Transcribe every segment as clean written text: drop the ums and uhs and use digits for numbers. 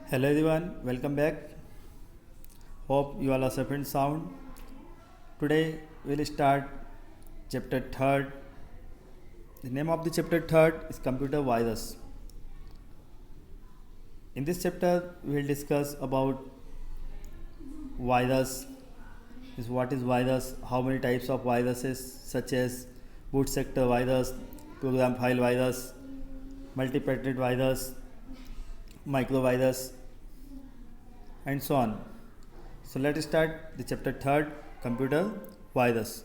Hello everyone, welcome back. Hope you all are safe and sound. Today we'll start chapter 3rd. The name of the chapter 3rd is computer virus. In this chapter we'll discuss about virus, is what is virus, how many types of viruses such as boot sector virus, program file virus, multi-patented virus, microvirus, and so on. So let's start the chapter 3rd, computer virus.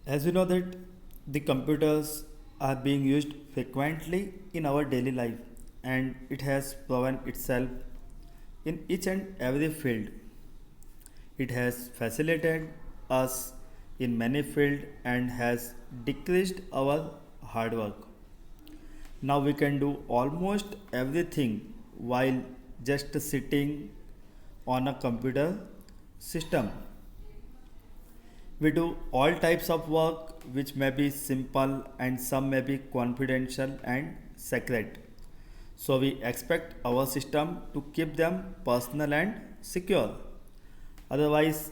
As we know that the computers are being used frequently in our daily life, and it has proven itself in each and every field. It has facilitated us in many fields and has decreased our hard work. Now we can do almost everything while just sitting on a computer system. We do all types of work which may be simple and some may be confidential and secret. So we expect our system to keep them personal and secure. Otherwise,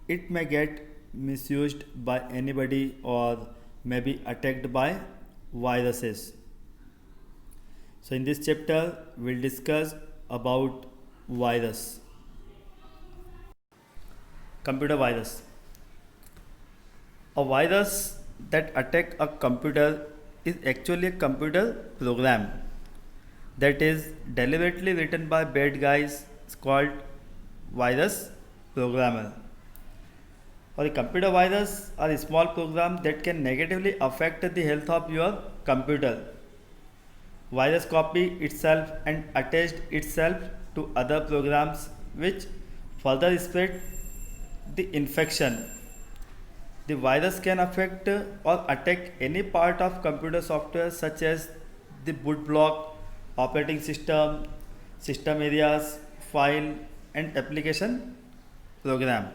it may get misused by anybody or may be attacked by viruses. So in this chapter, we'll discuss about virus. Computer virus. A virus that attack a computer is actually a computer program that is deliberately written by bad guys. It's called virus programmer. Or a computer virus are a small program that can negatively affect the health of your computer. Virus copy itself and attached itself to other programs which further spread the infection. The virus can affect or attack any part of computer software such as the boot block, operating system, system areas, file and application program.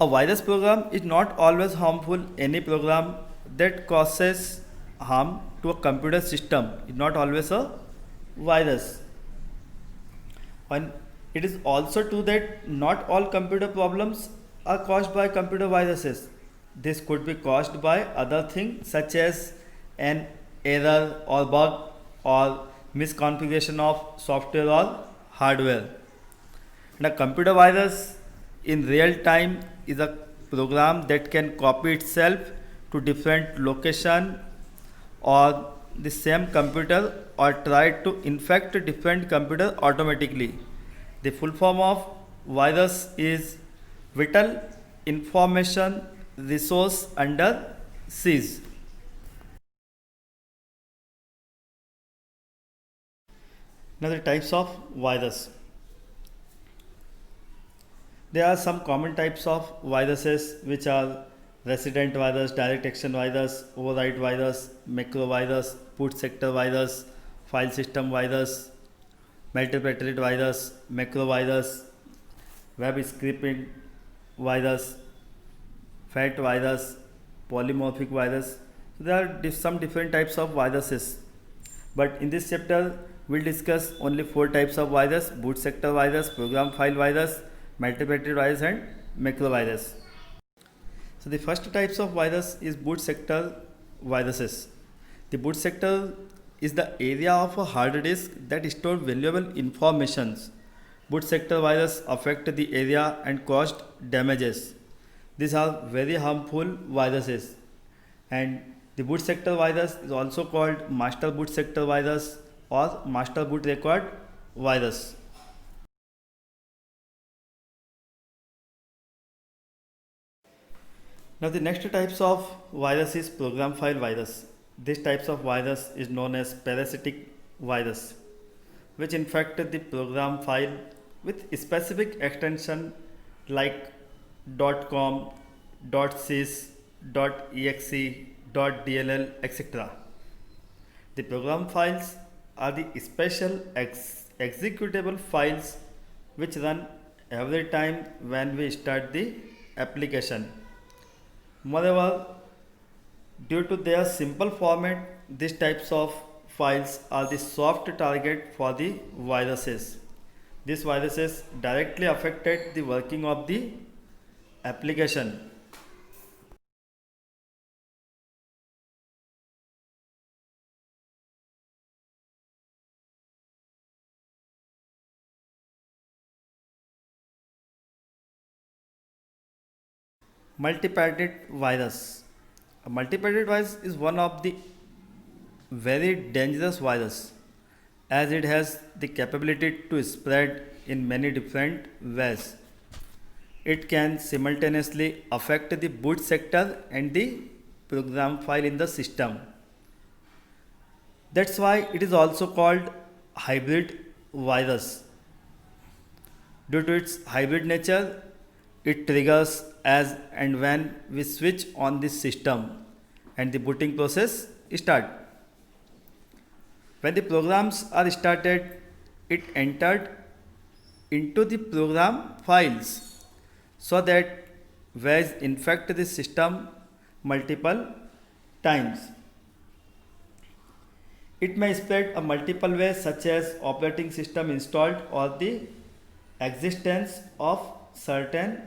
A virus program is not always harmful. Any program that causes harm to a computer system is not always a virus. And it is also true that not all computer problems are caused by computer viruses. This could be caused by other things such as an error or bug or misconfiguration of software or hardware. And a computer virus in real time is a program that can copy itself to different location or the same computer or try to infect different computer automatically. The full form of virus is Vital Information Resource under siege. Now the types of virus. There are some common types of viruses which are resident virus, direct action virus, override virus, macro virus, boot sector virus, file system virus, multi-patented virus, macro virus, web scraping virus, fat virus, polymorphic virus. So there are some different types of viruses. But in this chapter, we'll discuss only 4 types of virus: boot sector virus, program file virus, multi-patented virus and macro virus. So the first types of virus is boot sector viruses. The boot sector is the area of a hard disk that stores valuable informations. Boot sector virus affect the area and cause damages. These are very harmful viruses. And the boot sector virus is also called master boot sector virus or master boot record virus. Now the next types of virus is program file virus. This types of virus is known as parasitic virus, which infect the program file with specific extension like .com, .sys, .exe, .dll, etc. The program files are the special executable files which run every time when we start the application. Moreover, due to their simple format, these types of files are the soft target for the viruses. These viruses directly affected the working of the application. Multipated virus. A multipated virus is one of the very dangerous virus as it has the capability to spread in many different ways. It can simultaneously affect the boot sector and the program file in the system. That's why it is also called hybrid virus. Due to its hybrid nature, it triggers as and when we switch on the system and the booting process start. When the programs are started, it entered into the program files so that was infect the system multiple times. It may spread a multiple ways such as operating system installed or the existence of certain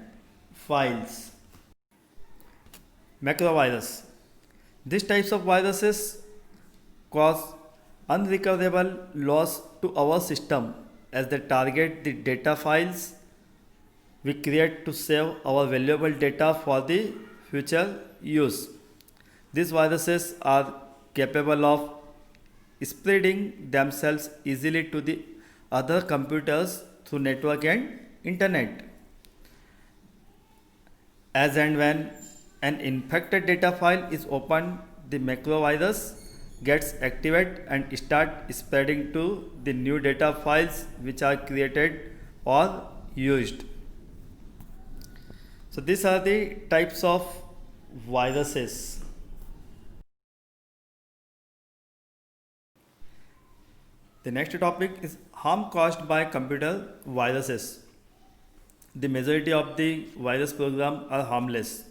files. Macrovirus. These types of viruses cause unrecoverable loss to our system as they target the data files we create to save our valuable data for the future use. These viruses are capable of spreading themselves easily to the other computers through network and internet. As and when an infected data file is opened, the macrovirus gets activated and start spreading to the new data files which are created or used. So these are the types of viruses. The next topic is harm caused by computer viruses. The majority of the virus programs are harmless.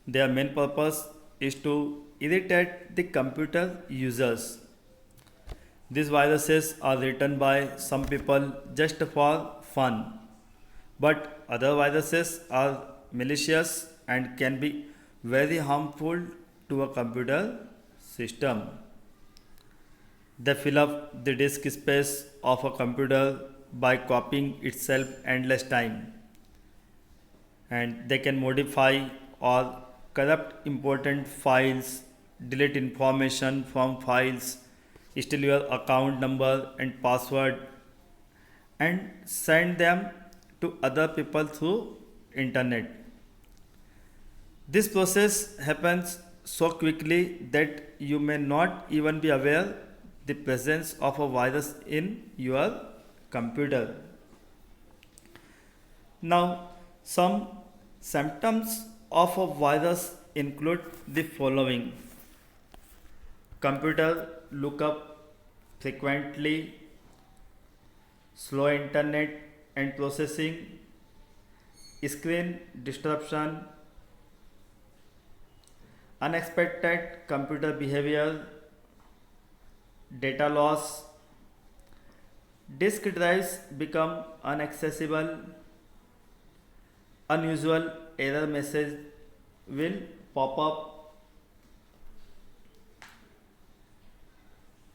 Their main purpose is to irritate the computer users. These viruses are written by some people just for fun, but other viruses are malicious and can be very harmful to a computer system. They fill up the disk space of a computer by copying itself endless time, and they can modify or corrupt important files, delete information from files, steal your account number and password, and send them to other people through internet. This process happens so quickly that you may not even be aware the presence of a virus in your computer. Now, some symptoms of a virus include the following: computer lookup frequently, slow internet and processing, screen disruption, unexpected computer behavior, data loss, disk drives become inaccessible, unusual error message will pop up,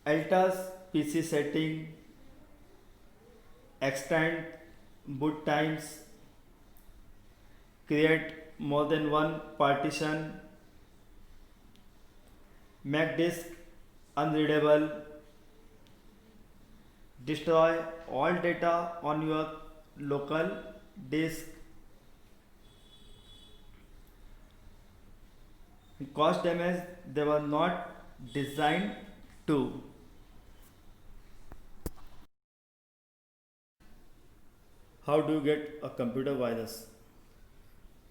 alters PC setting, extend boot times, create more than one partition, make disk unreadable, destroy all data on your local disk, cause damage they were not designed to. How do you get a computer virus?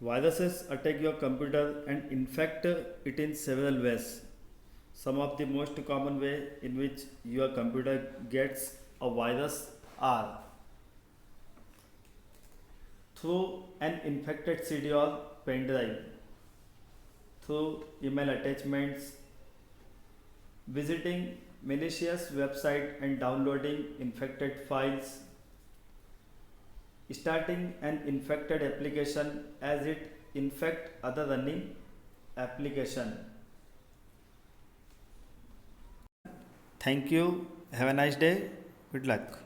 Viruses attack your computer and infect it in several ways. Some of the most common way in which your computer gets a virus are through an infected CD or pen drive, through email attachments, visiting malicious website and downloading infected files, starting an infected application as it infect other running application. Thank you. Have a nice day. Good luck.